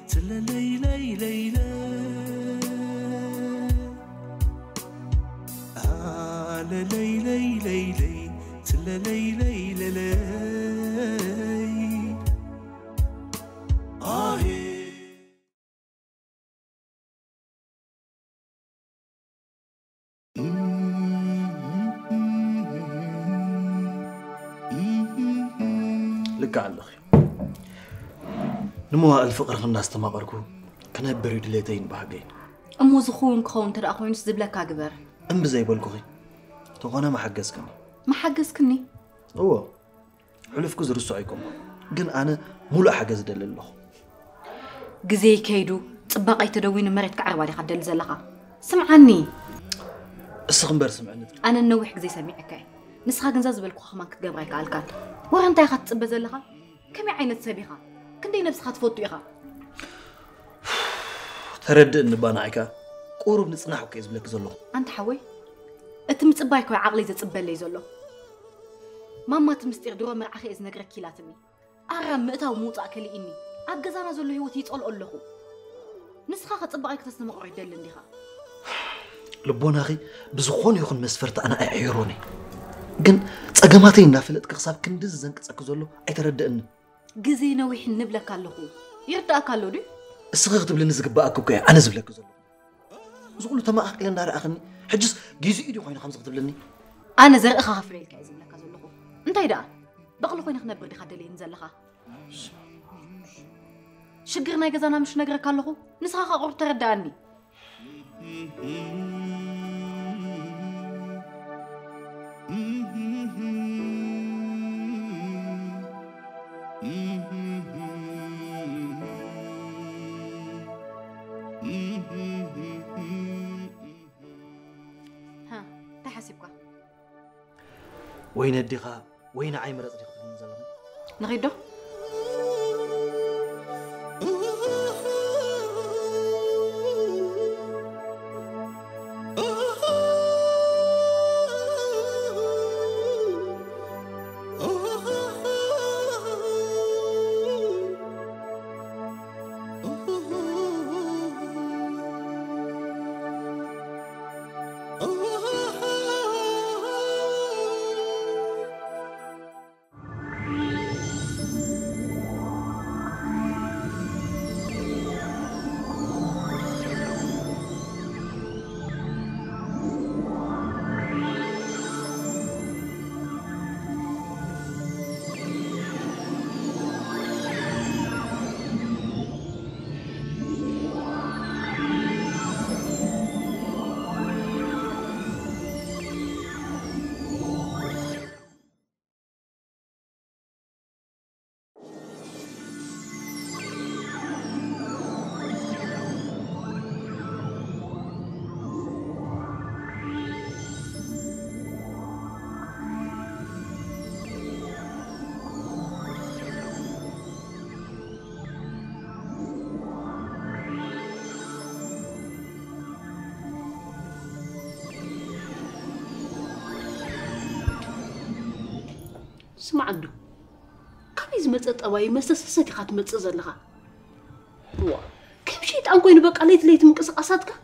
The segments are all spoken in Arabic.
تللي لي ليلى لي لي لي لي تللي لي لي لك على الأخي نمو الفقر الناس تماقركو كنا بريد ليتين بحقين أمو زخون كون ترى أخوين سدبلك أكبر أم بزي بالكوخي تقونا ما حجزكني ما حجزكني هو حلف كزر السعيكم جن أنا ملا حجز دل الله جزي كيدو طبقة تدوين مريت كعرب على خدل زلقة سمعني السخنبر سمعني أنا نوح جزي سميعك نسخة جنزاز بالكوخ ما كجبرك على الكات ورنت يا خط بزلقة كم عينة سبيخة كندي نفس خط فوت يخا ترد إن بانعك قرب نصنع وكيز بلك زلق أنت حوي أتمتصبايك وعقلي زتصبل لي زلق ماما تمستير دورة مرعخي إذ نقرأ كيلاتني أرام مئتا وموت أكلي إني أبجزانا زلو هيوتي تقول أقول نسخة خطبقك تسمع قعدة لنديها لبونا أخي بزخون يخون مسفرت أنا أعيروني جن تأجماتي نافلت كخساب كندز زنك تأكزولو أي ترد إن جزينا ويحن نبلك على يرتأ كالو دي الصغير تبلي نزق بقى كوكي أنا زبلك زلو زقولو تما أخي لنا أخني حجز جيزي إيدي خوين خمسة تبلني أنا زرق خاف ليك عايز لك زلو أنت يدا بقول خوين خنبر دي خدلي نزل لها شجرنا جزانا مش نقرأ كالو نسخة قرب ترداني ها تحسبك وين الدقة وين عايمر صديق نزلنا نغيدو اسمع عدو كميز مصط أواي مستسساتي خات مص زلخا وا كم شيء تانكوين بقى ليت منقسقاساتك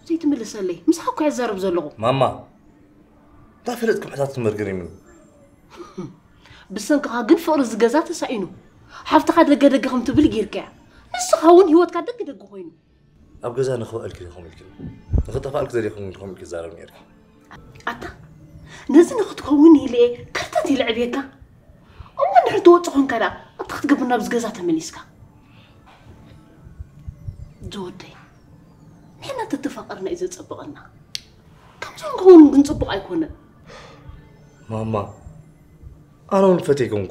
زيت ملسلي مسحكو يزرب زلغو ماما تفلتكم حتى تمرقري منو بسنقها قد فقر الزقازات ساينو حفتخ دقدقهم تبل جيركا نسخاون هيوت كا دقدق خوينو اب غزا نخو الكلكم نخطفالك زريكم كزارم يرك اتا نزن نخطكون يلي كرتتي لعبيكا اما نحتو وصخون كدا اتخت قبنا بزقازات مليسكا جودي نحنا تتفقرنا اذا تصبقنا كم زنقون نصبق ايكونا ماما انا ونفتيكم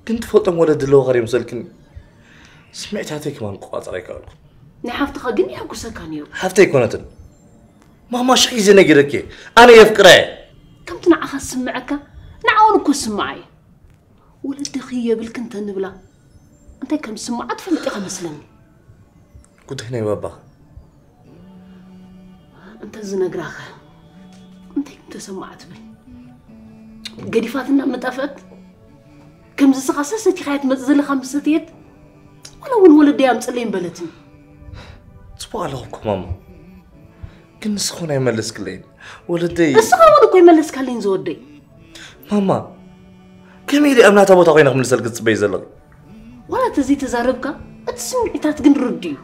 كنت فوتم ولد لو غريم سلكني سمعت هاتيك ما نقاط عليك أقول نحفتك قني حكو سكانيو حفتي كونتن ماما شي زي نقركي انا يفكره كم تنعخ سمعك نعاون كو سمعي ولد خيه بالكنت نبلا انت كم سمعت فلتي خمسلني كنت هنا يا بابا انت زنقراخ انت كنت سمعت بي قديفاتنا متأفت كم زسخة ستي خايت متزل خمستيت ولا ولدي أمس اللي بلتني تبغى لهم ماما كن سخونة يملس كلين ولدي السخونة كوي يملس كلين زودي ماما كم يلي أمنات أبو تغينا من سلقة بيزلق ولا تزي تزاربك تسمع تاتقن رديو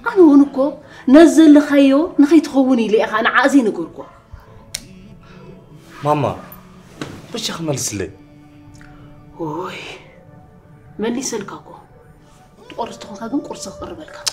أنا ونكو نزل لخيو نخي تخوني لي أنا عازي نقولكو ماما باش يخملس لي وي ملي سلكاكو تقرص تخون كاكم قرص قربلك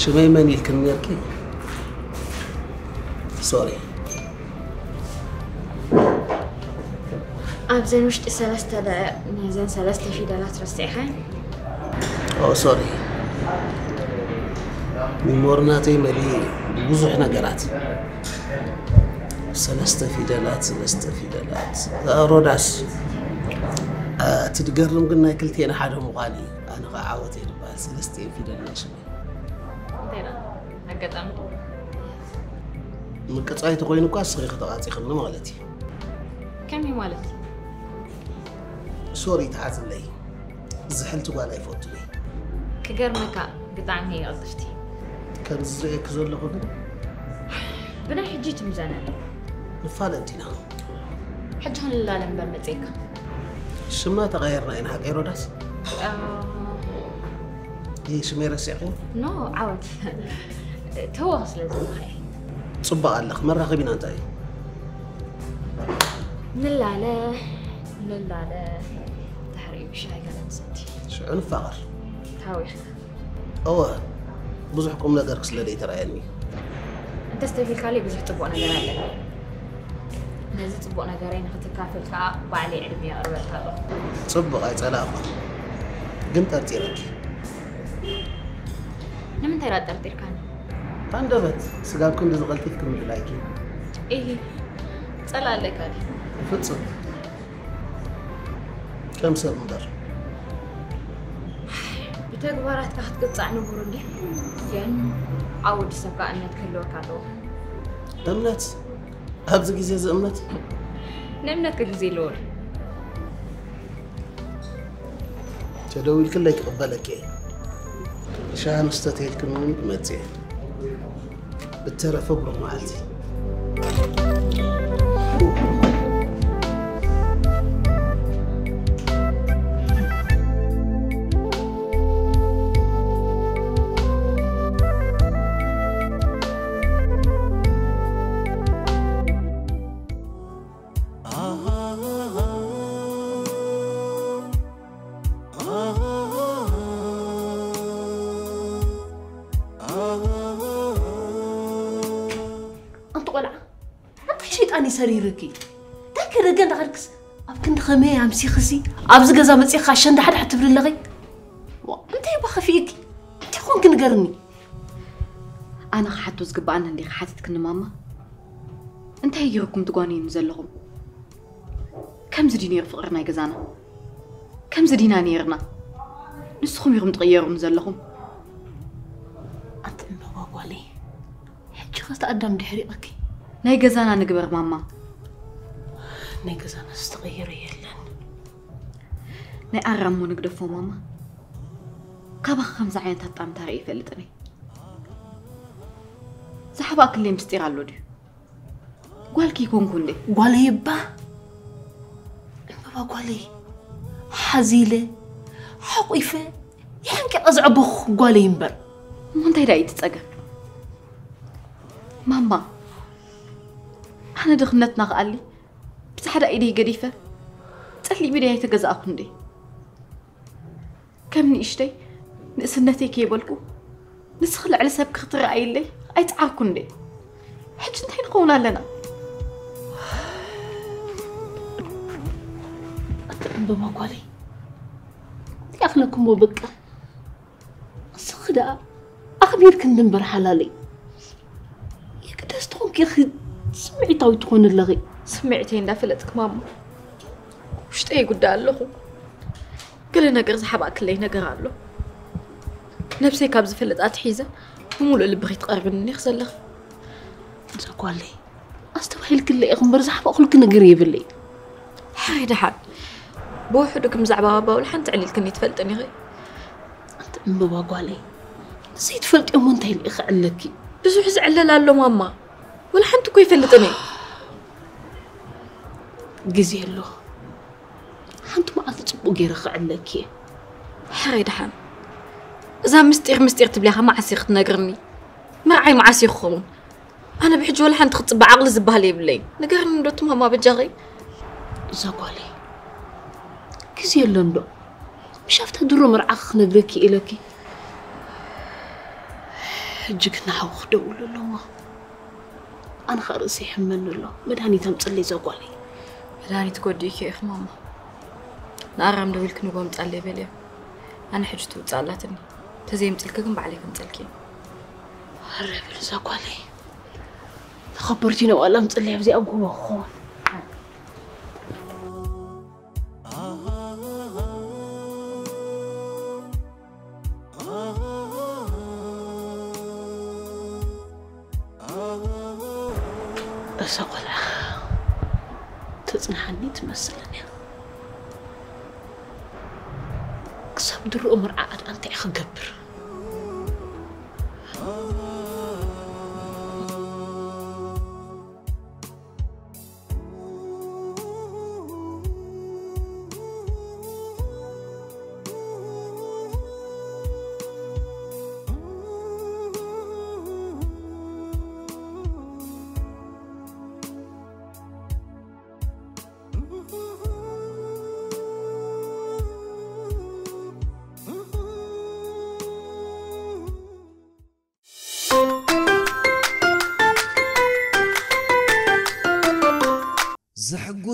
شمي من يلكن يركي سوري أبزين وش سلسلة دا نزين سلسلة في دلات رسيحة أو سوري مورناتي ملي بوزح نقرات سلسلة في دلات روداس تتقرم قلنا كلتين حالهم غالي أنا قاعوتي ربع سلسلة في دلات شمي أقدم مكتاي تقولين كواس صغير تقاطي خلنا مالتي كم هي مالتي سوري تعال لي زحلت ولا يفوت لي كجرمك قطعن هي قصدتي كان زيك زول خذ بنا حجيت مزانا فالنتينا حجهن لا لمبر متيك شما تغيرنا إن حق إيروداس إيه شمي رسيقين نو عود توصل لازم خير صبا قال لك مرة غبينا أنتي نلا تحريب شاي قال نسيتي شو عنف فقر تاويخ أوه بزحكم لا دركس لدي ترى يعني أنت استفيد كالي بزح طبقنا جرالك نزل طبقنا جرين ختكافل كا وعلي علمي أربع كابو صبا قايت على أخر قمت أرتيرك نمن ترى ترتير كان عندبت سقالكم دزغلتي فيكم بلايكي إيه صلا لك هذه فتصل كم سنة مدر بتكبرات كحت قطع نبور لي يعني عود سبقة أن تكلوا كاتو أمنت هبز جزيز أمنت نمنت كجزي لور تدوي الكل يقبلك شان استتيل كنون متي بالترف أبرم معلتي سريركي تاكل رجال غركس أبكن خمية عم سيخسي أبز جزا مسيخ عشان ده حد حتفر اللغي أنت يبغى خفيك أنت خون كنقرني أنا حتوز قبعنا اللي حاتت كنا ماما أنت هيجركم تقانين زلهم كم زديني رفقرنا جزانا كم زدينا نيرنا نسخهم يرم تغيرون زلهم أنت ما بقولي حج خست أدم دحريقك ناي جزانا نقبر ماما ناي جزانا استغير يلن ناي أرمو نقدفو ماما كابا 5 عين تطعم تاريخ فلتني زحبا كلي مستير على دي قال كي يكون كندي قال يبا قالي حزيلة حقيفة يحنك أزعبخ قالي ينبر ما انت هيدا يتسقى ماما أنا دخنتنا قالي بس حدا إيدي قريفة تقلي بداية تجزأ أخندي كم نيشتي نسنتي كيبلكو نسخل على سبك خطر عيلي أي تعاكندي حج انتين قونا لنا بما قالي أخلكم وبكى صخدا أخبير كندن حلالي يقدس تكون كي سمعتي وتكون اللغي سمعتين دافلتك ماما وش تأي قد قال كل نقر زحبا كلي نقر قال له نفسي كابز فلت أتحيزة ومولو اللي بغيت تقربني خسر لغي قال لي أستوحي الكل إغمبر زحبا أخلك نقريب اللي حايدة حال بوحدك مزعبا بابا والحن تعلي الكني تفلتني غي أنت أم بابا قال لي نسيت فلت أم أنت اللي أخعلكي بس وحز على له ماما والحن تكو يفلتني جزي له حنتو ما أتصبو غير أخعلكي حايدة حال إذا مستير تبليها ما عسيخ تنقرني ما عاي معاسي خون أنا بحج ولا حن تخطب بعقل زبالي بلي نقرني دوت ماما بجاغي زقالي كزي اللندو مشافت درو مرعخ نبركي إلكي حجك نحوخ دول له أنا خارسي حمل له مداني تمصلي زقالي مداني تقوديك يا أخ ماما نقرم دويلك نقوم تقلي بلي أنا حجت وتصالاتني تزيم تلككم بعليكم تلكي هرب زقالي خبرتينا ولا مصلي بزي أبو خون أسأقول تزنحني تمثلني كسب در أمر عاد أنت أخجبر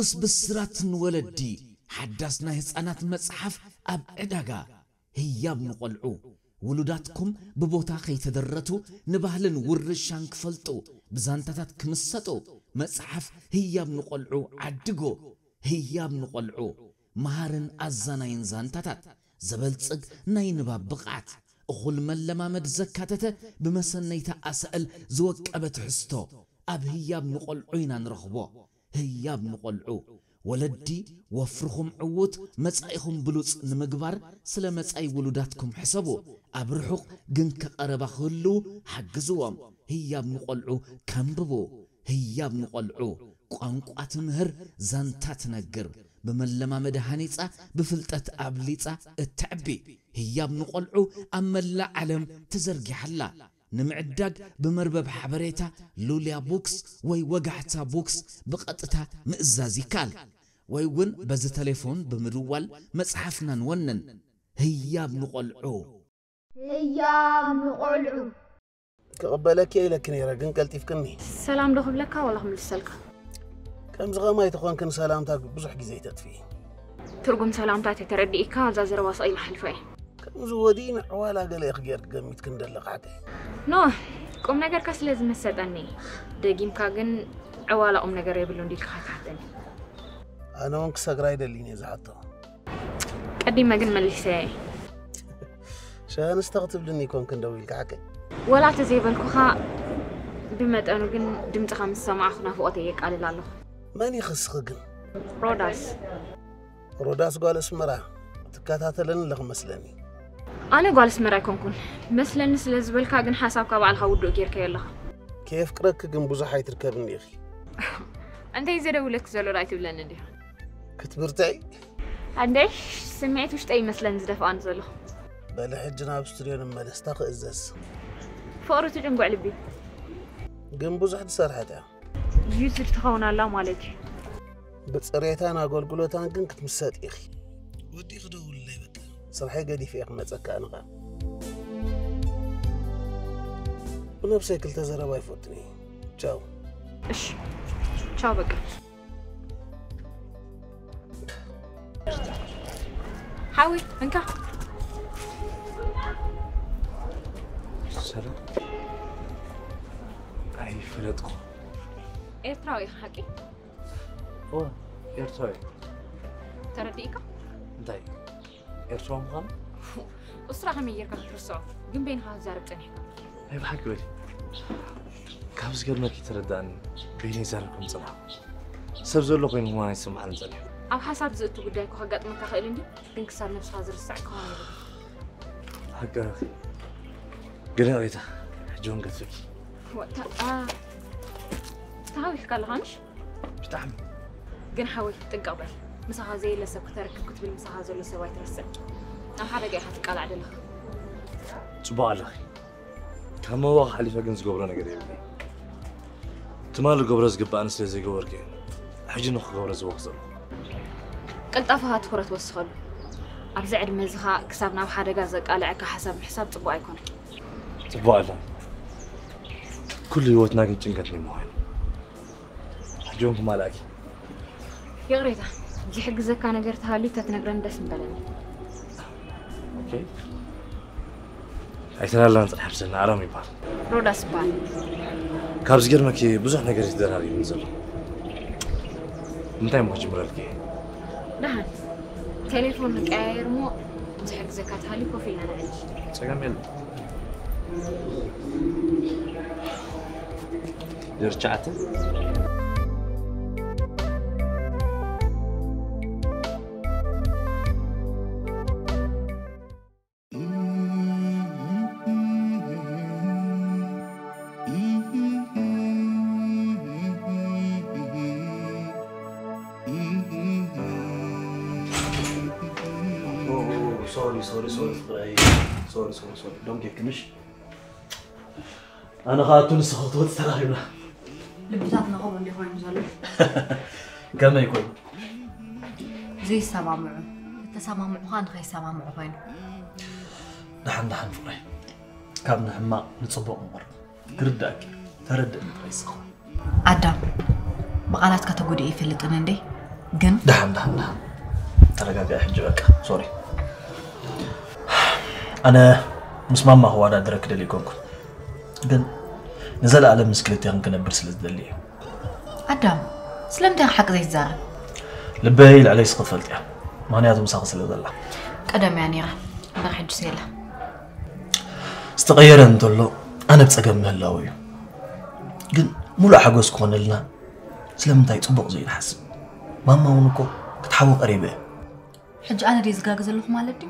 زحقوس بسرات ولدي حدثنا هسانات مصحف اب عداغا هياب نقلعو ولوداتكم ببوتا يتدرتو نبهلن ورشان كفلطو بزانتات كمسطو مصحف هياب نقلعو عدغو هياب نقلعو مهارن ازاناين زانتات زبلصق ناي نباب بقعت اخول ملمامد زكاتته بمسنيتا اسال زوقبت حستو اب هياب نقلعوينا نرخبو هياب نقلعو ولدي وفرخم عوت مصايخم بلوص نمغبار سلا مصاي ولوداتكم حسبو ابرحق جنك قربا خلو حجزوام هياب نقلعو كمببو هياب نقلعو قانقوا تمهر زانتات نغر بملمامد هانيصا بفلطت ابليصا التعبي هياب نقلعو املا علم تزرغي حلا نمعداق بمربب حبريتا لوليا بوكس وي وقحتا بوكس بقطتا مئزازي كال وي ون بز تليفون بمدوال مصحفنا نونن هياب نقلعو هياب نقلعو كقبلك يا لك نيرا كن قلتيف كني سلام دخل لك والله من السلكه كم زغما يتخون كن سلامتك بزح غزي تطفي ترجم سلامتك ترديك زازر وصايل حلفاي كم زودين حوالا قال يخجر قميت كندلق عادي نو قوم نجر كاس لازم تسدني دقيم كاجن عوالا قوم نجر يبلون ديك خاتني انا وانك سغراي دليني زحطو قديم ما جن مليساي شان استغتب لني كون كندويلك حكي ولا تزيبلكو خا بمدانو جن دمت خمس سمع خنا فوقتي قال له ماني يخسخ جن روداس قال اسمرا تكاتاتلن لغ مسلني أنا قال اسمرا كونكون مثلا نسل زبلكا جن حسابك بعد خودو غيرك يلا كيف قرك جن بزح يتركبني اخي انت يزدولك زلو رايت بلن دي كتبرتعي عنديش سمعت وش تأي مثلا زدف أنزله بل حجنا بستريون مالس تاخ إزاز فقرة تجنقع لبي جنبو زحد سرحتها يوسف تخون الله مالتي بتصريتانا قولتانا جن كتمسات إخي ودي خدو اللي بك صرحي قدي في أخمة زكا أنغا ونفسي كل تزرى ما يفوتني تشاو إيش تشاو بقى حاوي انكا سلام أي فلتكم إيرتراوي حكي أوه إيرتراوي ترديك انتي إيرتراوي مغان أسرع هميرك ترسعو جنب بينها زارب تنحكا أي بحكي ولي كابس قبل ما كي تردان بيني زاركم صلاح سبزول لقين هو يسمع عن زليو أو حسب زقتو قدايكو حقات ما كخيل عندي تنكسر نفس هذا الساعة كمان حقا قلنا ريتا جون قلت لك وقتها تهاوي قال هانش بتعمل قن حاول تقابل مساها زي اللي سبك تركب كتب المساها زي اللي سويت رسل أنا حدا جاي حتقال عدلها صباح الله كم واقع حليفة جنس قبرنا قريب لي تمال القبرز قبل أنس لزي قبرك حجي نخ قبرز وقزل قلت أفها تخرة توسخل أبزع المزها كسبنا وحدا جازك قال عك حساب طبوا يكون صباح الله كل يوتنا كنت جنكتني موين حجونكم مالك يا غريتها زي حق زكاة نقرتها لي تتنقرن دس مبلني اوكي ايتنا لا نطرح حبسنا عرامي بار رودا سبان كابز قرمكي بزح نقر يتدار هذه منزل انتي موجه مرالكي دهان تليفون قاير مو زي حق زكاة هالي كوفينا نعيش سقام يلا رجعت سوري دونك يكنش انا خاطر نسخط وتستراحينا لبزاتنا قبل اللي هو ينزلوا كما يكون زي سمامعو التسمامعو خان خي سمامعو فين نحن فري كابنا حما نتصبق مر تردك تردد نتريسخ عدام بقالات كتقولي ايه فلتن اندي جن دحن ترقاقا حجبك سوري أنا مسمام ما هو أنا أدرك دلي كونكم جن نزل على مسكلتي هنكنا برسلت دلي عدام سلمتي حق زي الزارة لبايل علي سقفلتي ما نياتهم ساقس اللي ضله قدم يعني راه حج سيله استغير انتلو أنا بتسقم هلاوي جن مو حقوس كون لنا سلمتي تصبق زي الحسب ماما ونكو تحاول قريبة حج أنا دي زقاق زلوخ مالتي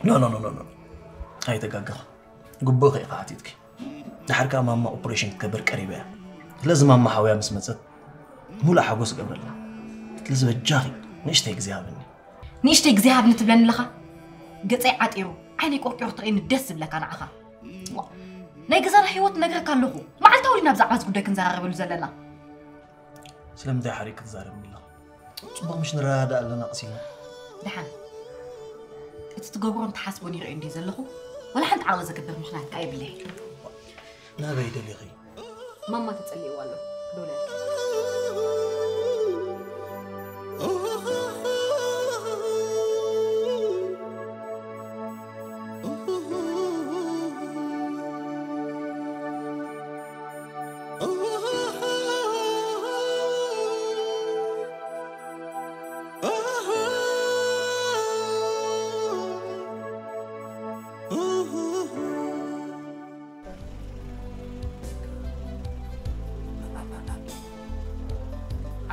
لا هاي تقاقا قبوخي قاعتيتك دحركا ماما اوبريشن تكبر قريبة لازم ماما حاوية مسمتت مو حقوس قبل لنا لازم الجاغي نشتي غزيابني نشتي غزيابني تبلن لخا قصي عطيرو عيني قرقيو ترين دس بلك انا اخا ناي غزانا حيوت نغرك اللهو ما علتاولي ناب زعباز قداي كنزاربلو زلنا سلام داي حريك تزاربني الله صبغ مش نرادا لنا قسينا دحن تتقبرون تحاسبوني غير عندي زلخو ولا حد عاوز اكبر مخنات كاي بالله لا بيد لي غي ماما تتصلي والله دولار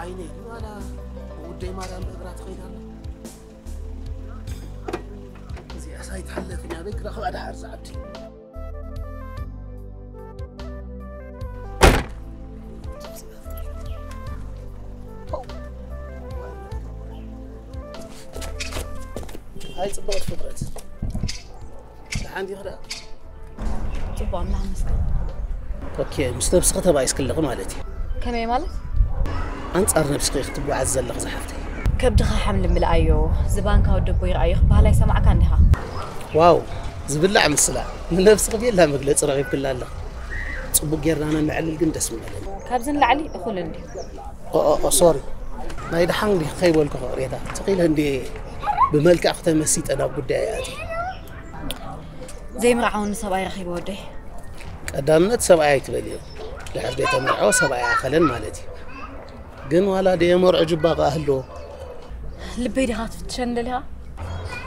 عيني وانا ودي ما دام اقرا تخيلها زي اساي تحلفني عليك راح ادحر ساعتي هاي صبغت فطرت عندي غدا ጽቡቕ ኣምላኽ መስገን اوكي مستبسخه تبعيس كلغ مالتي ከመይ ማለት انصار نفسك تبعز زلغ زحفتي ከብድኻ ሓምል ምልኣዮ ዝባንካ ወድቦ ይርኣዮ ባህላይ ሰማዕካ እንዲኻ واو زبلع مسلا نفسك بيلا مغلጽ رغيب كلالله صبغ ጌርናና ንዕልል ግን ደስ ምናለ ካብዝን ላዕሊ እኹል እንዲ سوري ناي دحان دي خيبلكو ريتا تقيل هندي بملكع تمسيت انا بداياتي زي مرعون سبعي رخيب ودي قدامنت سبعي تبليو لحد تمرعو سبعي اخلن مالتي قن ولا دي مرع جبا قاهلو لبي دي خاطف تشندلها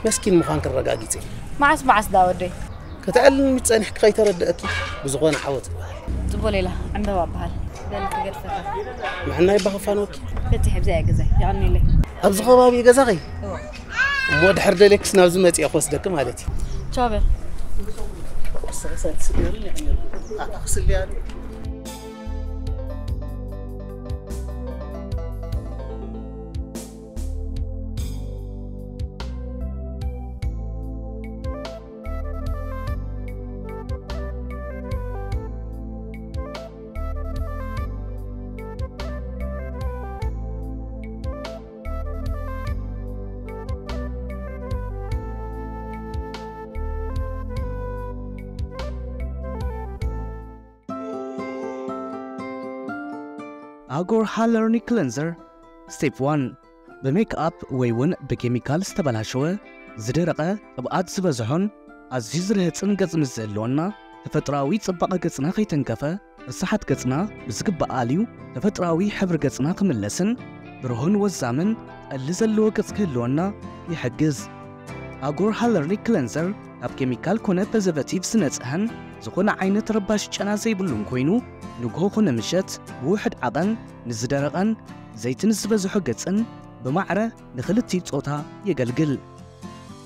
مسكين مخان كرقاقيتي معس دا ودي كتعلم متصنح كي تردأكي بزغون عوض تبو ليلة عند بابها ذلك قد فتح معنا يبقى فانوكي فتح بزاي قزاي يعني لي أبز غبابي قزاغي مود حرد لك سناوز ماتي أخوص دك مالتي شابر السغسات سليان يعني أخص الليان Agor Hyaluronic Cleanser Step 1 بميك اب ويون بكيميكال استبلاشوه زدرقه ابعاد زبزحون ازيزره صنقص مزلونا تفطراوي صبقه قصنا خيتنكفه الصحت قصنا بزقبا اليو تفطراوي حبر قصنا كملسن برهون وزامن اللي زلو قص كلونا يحجز Agor Hyaluronic Cleanser اب كيميكال كونه بزبتيف سنصحن زخونه عينت رباش چنا زيبلون كوينو نغو خونه مشت بوحد عضن نزدرقن زيتن زبزحو قصن بمعره نخلتي صوتا يغلغل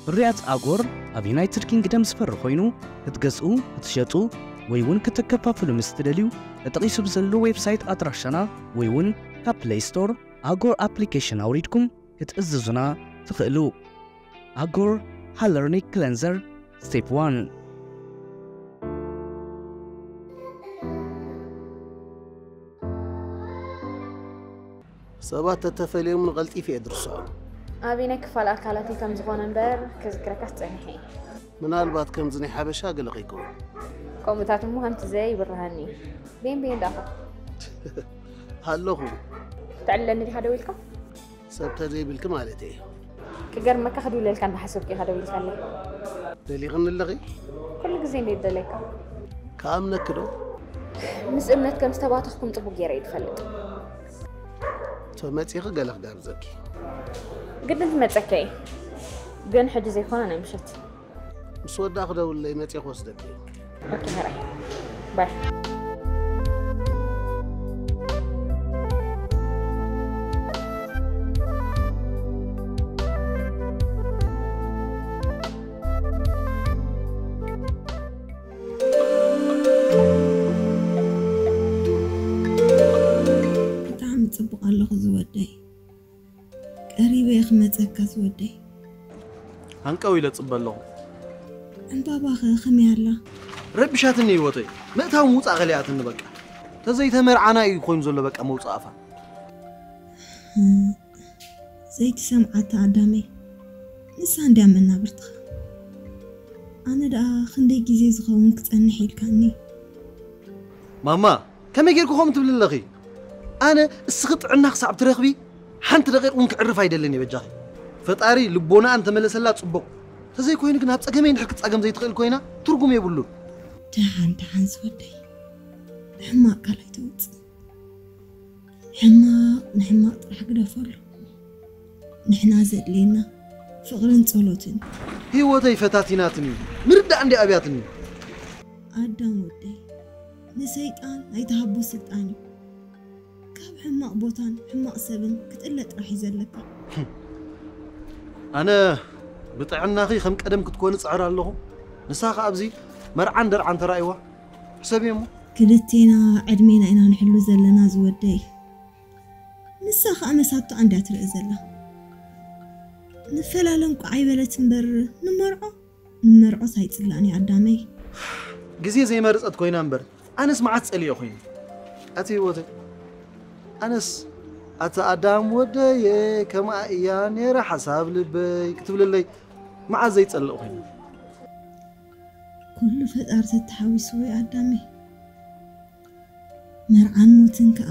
بريات Agor اب يونايتد كينغدم سفر خوينو كتغصو كتشطو ويون كتكفافلو مستدليو اتقيسو بزلو ويب سايت ادراشنا ويون كبلاي ستور Agor ابليكيشن اوريدكم كتأززونا تخلو Agor Hyaluronic Cleanser Step 1 سبات تتفليو من غلطي في ادرسو أبينا كفال أكلاتي كم زغون انبر كذكرك استنحي من البات كم زني حبشا قلقيكو كومتات مهم تزاي برهاني بين داخل هلو تعلن لي هذا ويلكم سبت زي بالكمالتي كجر ما كخدوا لي كان بحسب كي هذا ويلكم دلي غن اللغي كل جزين دي دليك كامنا كدو مس امنت كم استباتخكم طبو غير يتفلت تماتي قلق دابزك قد انت متسكي قن حج زي كون انا مشت مسود اخذ ولا ماتي خوصدك اوكي هراي باي صبق الله زودي قريبه يخمصك زودي هنقوي لصب الله ان بابا خمي الله ربشاتني يوتي متاو موصا غلياتن بقى تزي تمرعنا يكون زله بقى موصافا زي تسمعت عدامي لسه عندي عملنا برتخ انا دا خندي جيزي زخون كصنحي لكاني ماما كم يجيركو خم تبل لغي أنا السخط عنك صعب ترخبي حنت دقيق ونك عرف هيدلني بجاهي فطاري لبونا أنت ملسلا تصبق تزي كوينك نهب صقمين حك تصقم زي تخيل كوينا ترقم يبلو دهان سودي حما قالي توت حما طرح قد فلو نحنا زدلينا فقرن صلوتن هيوتي فتاتيناتني مرد عندي أبياتني آدم ودي نسيطان هيتهبو سلطاني كاب حماق بوتان حماق سبن كتقلت راح يزلك أنا بطعنا أخي خم قدم كتكون صعر الله نساق أبزي مرعان درعان ترأيوه حسابيمو كلتينا عدمينا إنا نحلو زلنا زودي نساق أمساتو عندها ترأي زلا نفلالن قعي بلت مبر نمرعو سايصلاني عدامي غزي زي مرصت كوينا مبر أنس معت صلي خوين أتي وته أنس أتا أدام ودي كما يعني راح حساب لبي كتب لي مع زي تصلق خوين كل فتار تتحويس وي عدامي مرعان موتن كا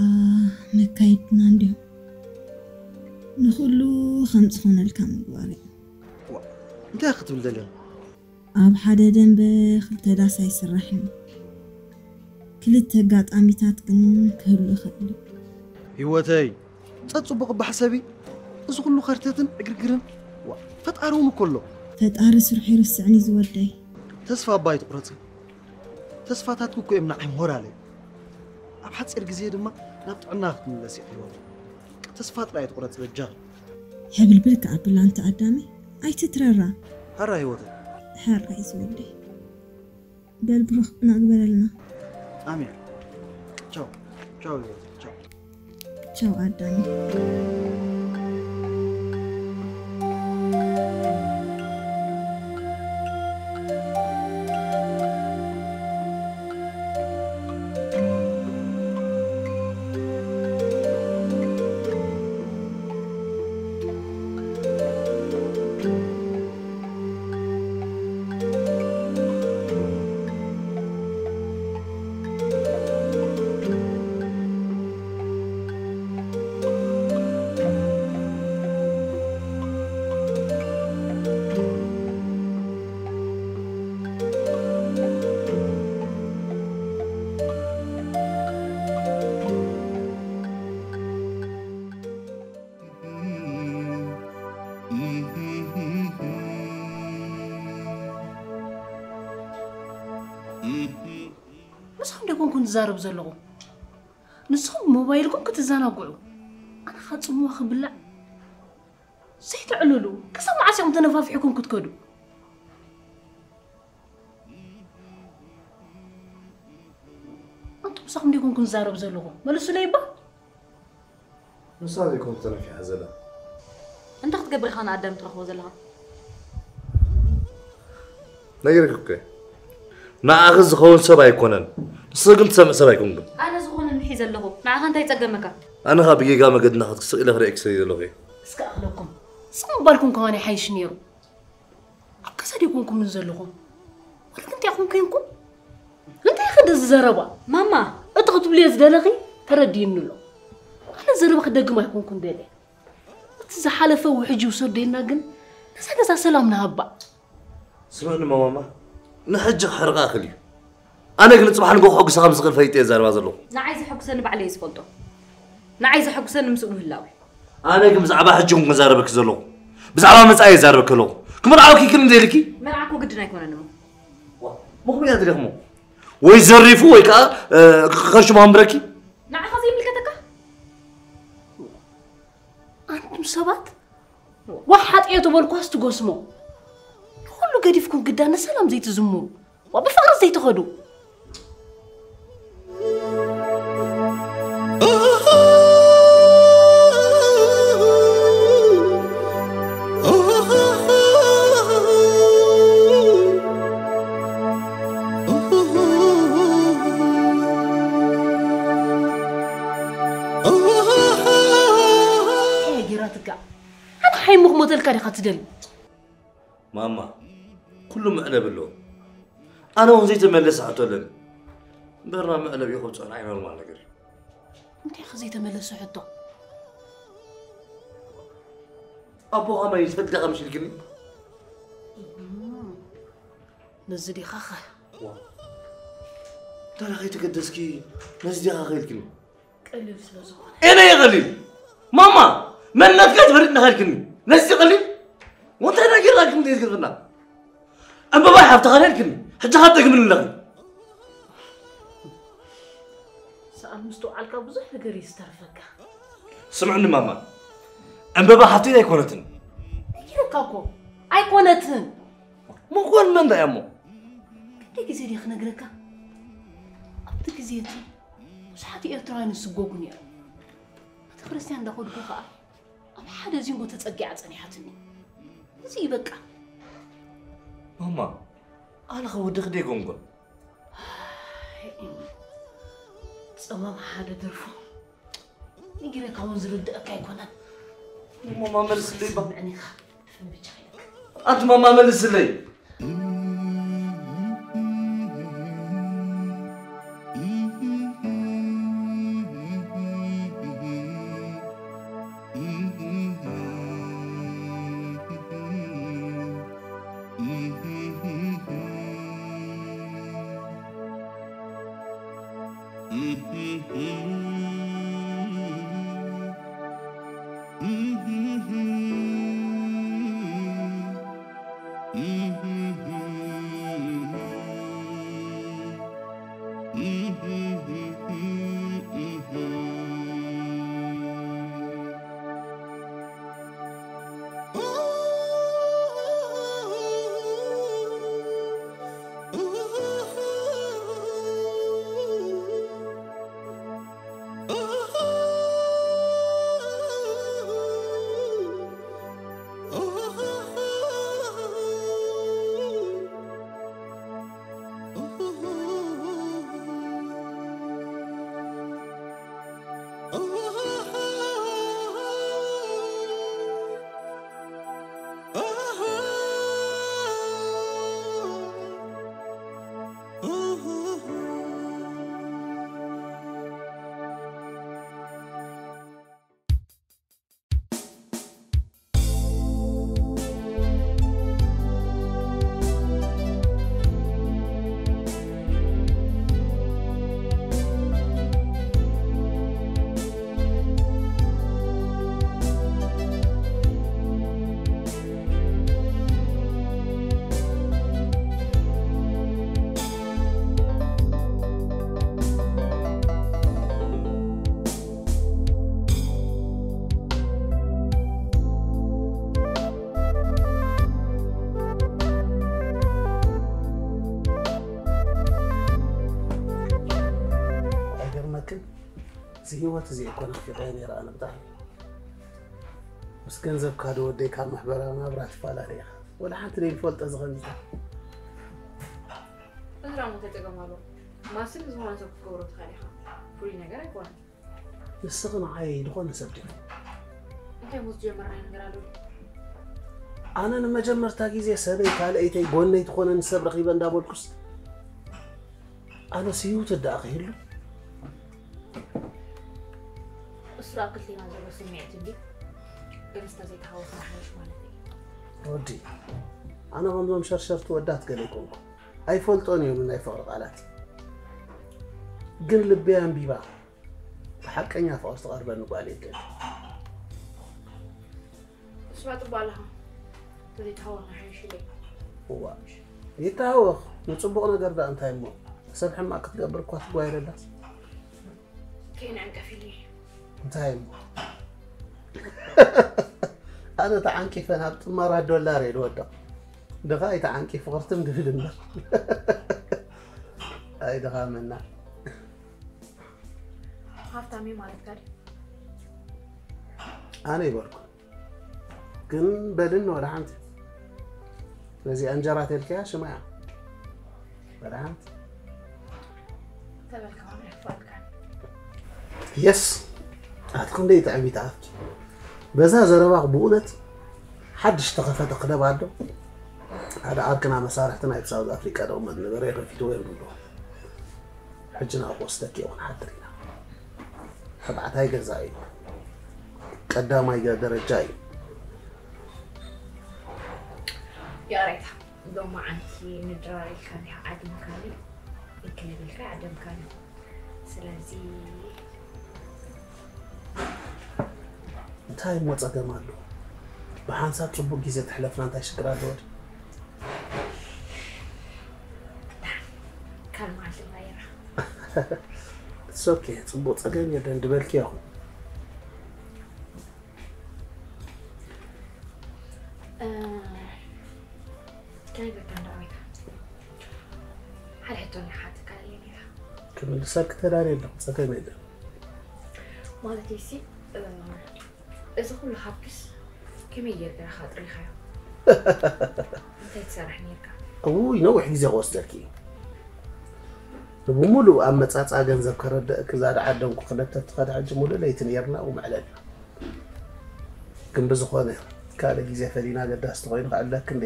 مكايدنا نديو نخلو 5 خون الكام غواري انت كتب لي اب حدا دنب خلت داس يسرحني كلتا غاطاميتات كن كهلو خدلي هيوتي تصبق بحسابي اذ كله خرتتن اغرغرن فتارهم كله فتار سرحي رسعني زودي تسفا بايت قرص تسفاتاتكو كو امنا عمور علي اب حصير غزي دما نابطعنا خملسي ايوه تسفات رايت قرص رجال حبل بالك عبل انت قدامي اي تتررى هرا هيوتي هرا يزودي بالبروح نقبلنا امين تشاو تشاو تشاو تشاو قدامي زارب زلغو نسخم موبايلكم كتزانقعوا انا خاصمو خبلع زيت علولو كسمع عسيم تنفافحكم كتكدو انتم صخم ديكم كن زارب زلغو ملسو ليبا مسالي كنت انا في حزله انت تقبري خان ادم ترخو زلها نيرك اوكي ناخذ خون سبا يكونن سقمت سبا يكون انا زخون نحيز له نعها انت يتقمك انا غابي قام قد ناخذ قص الى غير اكسي لغي اسك اخلكم صم بالكم كمان حيش نيرو اكسد يكونكم نزلكم ولكن انت يكون كينكم انت ياخذ الزربه ماما اضغط بليز دلغي تردين له انا زربه خدق ما يكونكم دلي تزحلفه وحجي وسدينا كن نسا سلامنا هبا سمعنا ماما نحج حرقه اخلي انا قلت صباح نقول حق سخم صغير فايتي زربا زلو نعايز حقسن بعلي يسفلطو نعايز حقسن مسؤول هلاوي انا كم زعبا حجهم مزاربك زلو بزعبا مصاي زاربك له كم راوكي كم ديلكي مرعكو قدنا يكون انمو مو يا دريخمو ويزرفوا ويكا خرشوا مامبركي نعم خزي ملكتك انتم سبات واحد ايتو بالكوست قسمو كله قديفكم قدانا سلام زي تزمو وبفقر زي تخدو هاي مخمود الكاري خاتدل ماما كله مقلب له انا وزيت ملس عتولن برا مقلب يخبط انا عين ما نقر انت خزيت ملس حطه ابوها ما يتفدق مش الكني نزدي خخه ترى خي تقدسكي نزدي خخه الكني قليل سلازونه انا يا غليل ماما من نتكات بردنا خالكني نزدي قليل وانت انا غير راكم تيذكرنا اما باي حفت خالكني حتى خاطك من الله سأل مستو على كابوزه نقر يسترفك سمعني ماما اما باي حفتي يكونتن يكاكو ايكونتن مو كون من ده يا امو ديك زي دي خنقرك ابتك زيتي مش حتي اتراين سغوغني كريستيان داخل كوخا ام حدا زينغو تتصقي عصنيحتني زي بقى ماما أنا خود خدي كونكو صمام حدا درفو نيجي كون زرد أكاي كونان ماما ملس لي بقى يعني فين بتشايلك أنت ماما ملس لي هيوت زي يكون في غيري رأنا بتاعي بس كنزب كادو ودي كان محبرة ما برات فالاريا ولا حتى لي الفولت أزغن أنا متتجمعلو ما سيب زمان سب كورة خاليها فري نجار يكون السغن عاي دخون سبتي أنت مزجر مرة نجارلو أنا لما جمرت هاجي سبي قال أيتي قولني تخون نسب رقيبا دابول كرس أنا سيوت الداخل أسرع قلت لي ما زال سمعت بي قلت زي تحاول نحوش مالتي ودي أنا منظوم شرشرت ودات قال لكم أي فولتوني من أي فقر قالت قل لبيان بيبا حقا فاست غربا نقالي كده سمعت بالها زي تحاول نحوش لي هو يتاوخ نصبغنا قردا أنت يمو سبح ما كتقبر كوات قوير الله كين عنك فيني انتهي أنا تعنكي فنابت مرة $1 يدودا دغاي تعنكي فقرتم دفلنا أي دغا منا هافتامي مالك كاري أنا يبركو كن بدن ولا حمت لذي أنجرات الكاش ما ولا حمت تبالك عمرك فالك يس هتكون دي تعبي تعبت بزا زرباق بونت حدش تغفى تقدم عنده هذا عاركنا مسارحتنا في ساوث أفريقيا دوما نبرير في دوير دولو حجنا أقوستك يوم حدرينا تبعت هاي جزائي قدام هاي درجاي يا ريت دوم عنكي ندراري كان عدم كاني يمكن بالك عدم كاني سلازي انتهي موت مالو بحانسات صبو جيزة تحلفنا انتهي شكرا دور كان معلم غيره It's okay صبو تقام يدن دبالك ياهو كان بكان دعويك هل حتوني حاتي كان لينيها كمل ساك تداري لك ساكي ميدا مالتي سي إذا كل حبكس كمية يرجع خاطري خير انت تسرحني لك اوي نوح جزي وستركي بمولو أما تصاصا ገንዘብ ከረደእክ ዛሬ ዓደምኩ ክለተ ተኸዳ ሕጂ ሙሉ ለይቲ ነርና ወማዕለል ግን ብዝኾነ ካለ ግዜ ፈሊና ገዳስ ተኮይኑ ካለክ እንዴ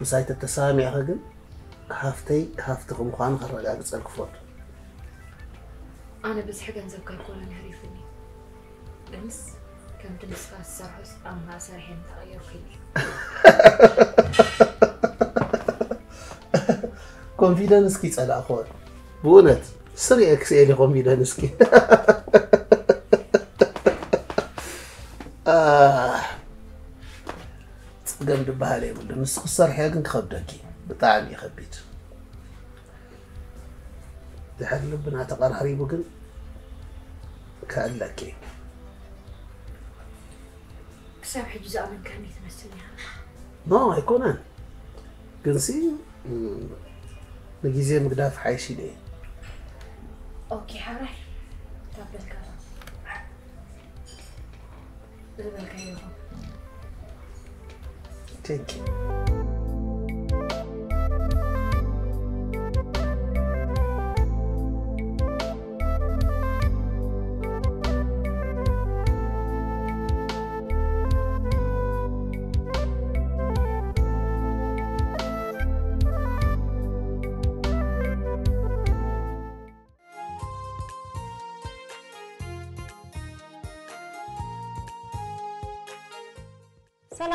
ምሳይተ ተሳሚዕ ግን ሃፍትኩም ኳን ከረጋግፀል ክፈል أنا بس حاجة نزل كل نهريفني بس كم تلصق السرحس أما سرحين تغير خيل كونفيدنس كي تسأل أخوان بونت سري أكسيلي كونفيدنس كي تقدم دبالي ولا نسخ السرح يا كنت خبدكي بطعمي خبيت تحل لبنا تقرحري بكن كان لكي كسام حج جزء من كان يتمثلني ما يكونن كنسي نجيزي مقداف حيشي ليه أوكي حرح تقبل كلام تقبل كلام Thank you.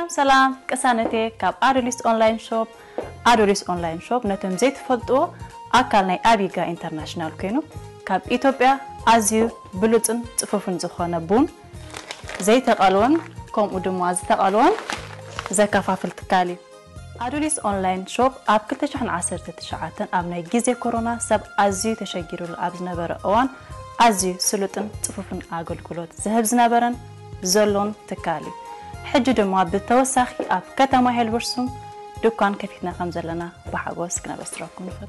سلام كسانتي كاب أدوليس أونلاين شوب نتم زيت فلتو أكلنا أبيجا إنترناشنال كينو كاب إثيوبيا أزيو بلوتن تفوفن زخانة بون زيت قالون كم ودمواز تقالون زكافة التكالي أدوليس أونلاين شوب أب كل تشحن 10 تشعاتن أبناء جزء كورونا سب أزيو تشجيروا الأبز نبر أوان أزيو سلوتن تفوفن أقول كلوت زهب زنبرن زلون تكالي حج دموا بالتوسخي أب كتما هالورسوم دكان كفيتنا خمسة لنا بحاجوس كنا بس راكم نفتو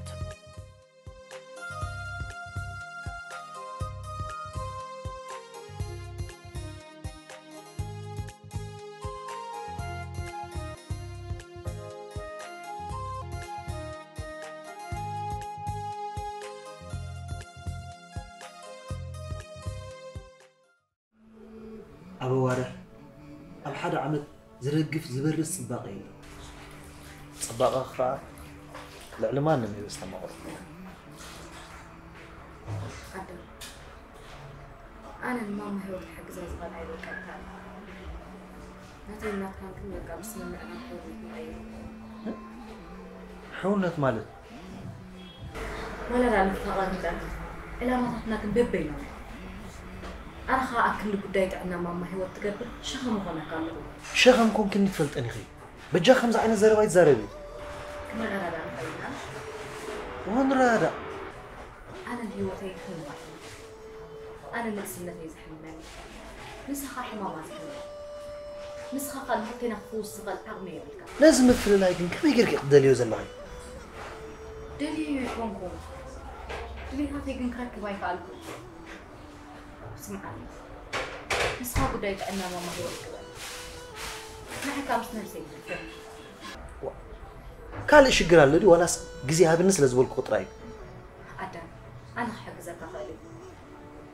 أبو وارح أب حدا عمل زرقف زبرس صباقي صباق أخرى العلمان نمي بس تما عدل أنا الماما هي حق زاز غال عيد الكتاب نتي ما كان كنا قام سنة أنا حولت معي حولت مالت ولا لا نفتقد ده إلا ما تحنا كنبيبينا أنا خا أكل قدايت عنا ماما هي وتقبل شخم غنا كامل شخم كون كني فلت أني خي بجا خمسة عين زربايت زربي كنا غنا ده خينا وين رادا أنا اللي هو تي خينا أنا اللي سنتي زحمني نسخة حمامات نسخة قال حطينا فوس قال أغمية لازم أفل لايكن كم يقرك دليو زلاي دليو يكونكم دليو هاتي جن كرك باي فالكم اسمعني نسخة قدايت عنا ماما هي وتقبل ما حكامش نفسي كل شيء قرال لدي ولا جزيها بالنسبة لزبول قطراي عدم أنا حق زكاة خالي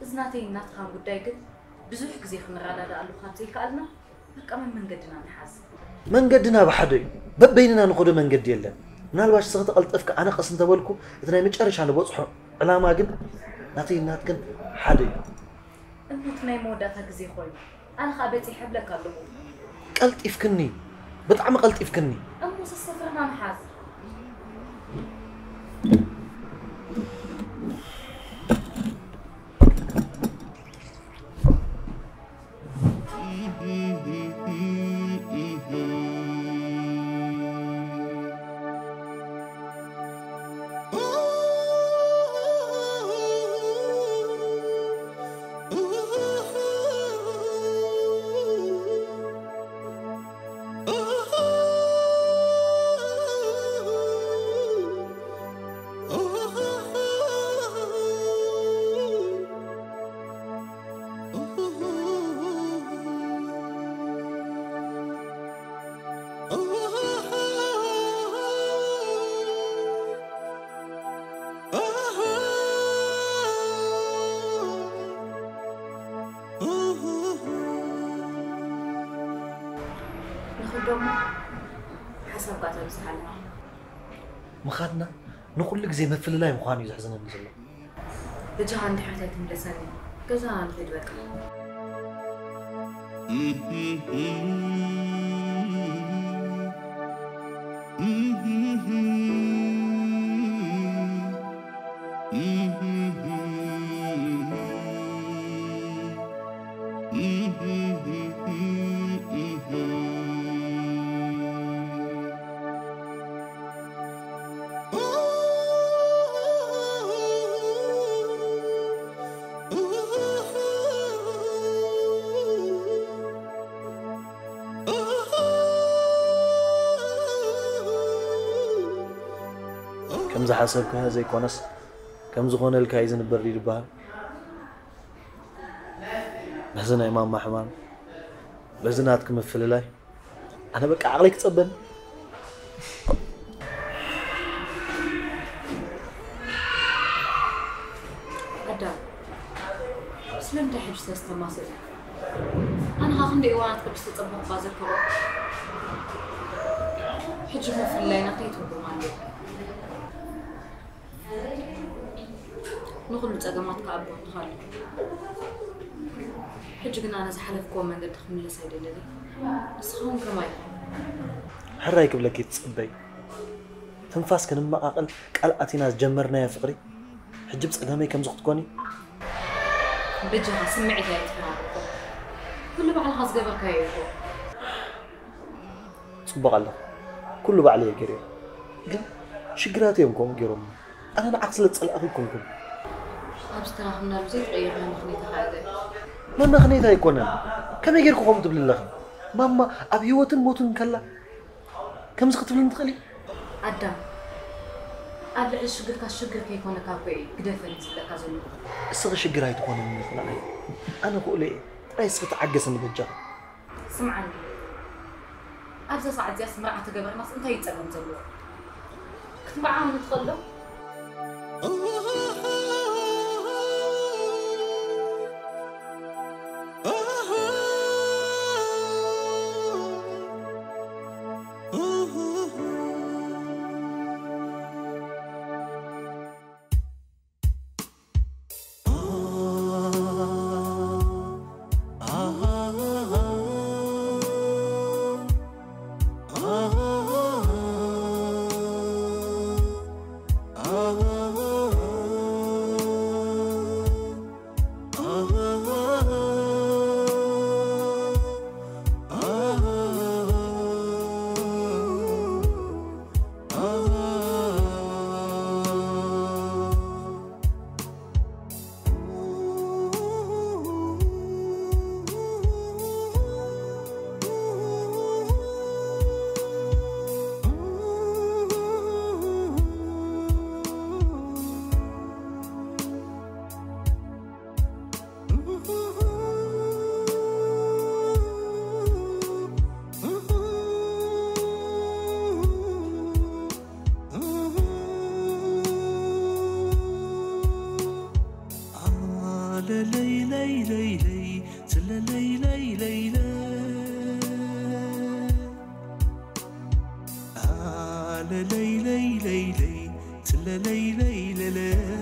إذناتي الناس خان قدايت بزوج جزي خنرانا ده قالوا خمسة كألنا بقى من قدنا نحاز من قدنا بحدي ببيننا نقول من قد يلا نالباش صغت قلت أفك أنا قصن تبولكو إذا متشارش على بوصح على ما قد نعطي ناتكن حدي أنت ناي موداتها جزي خوي أنا خابتي حبلك قالوا قلت إفكني بطعم قلت إفكني أموس السفر ما نحاز نخدم حسب قاتل سحنا مخادنا نقول لك زي مثل لا مخان يزحزن النزل بجهان حتى تملسني كذا نفيد بك كم زحسبك هذا يكونس كم زغون الكايزن البريد بها بهزنا إمام محمد بهزناتكم الفللاي أنا بك عقلك تصبن أدا سلم تحج تستماسل أنا هاخندي إيوانات قبس تطبق بازكرو حج مفللاي نقيتو بمالي نقول تقامات كأبو نخالي حجنا أنا زحلف كوم من قد خميلة سيدي لدي نسخون كماي حرايك بلك يتصبي تنفاس كان ما أقل قلقتي ناس جمرنا يا فقري حجب تقامي كم زخت كوني بجها سمعي لا يتفرقوا كل بعض الخاص قبل كايفو صبغ الله كله بعليه قريب قل شقراتي يومكم قيروم أنا نعكس لتصل أخيكم كم أبستراحنا بزيت غيرنا مخنيتها هذا ما مخنيتها يكونن كم يجيركم قمت بالله ماما أبي وطن موتن كلا كم زخت بلن تخلي أدا أبلع الشجر كالشجر كيكون كافي قدفن يزلك أزلو الصغر شقراي تكون من خلالي أنا بقول إيه رئيس بتعجز من الجار سمعني أبزا صعد زي سمرعة قبل ناس أنت يتسلم زلو كنت معاهم تخلو لي لي لي لي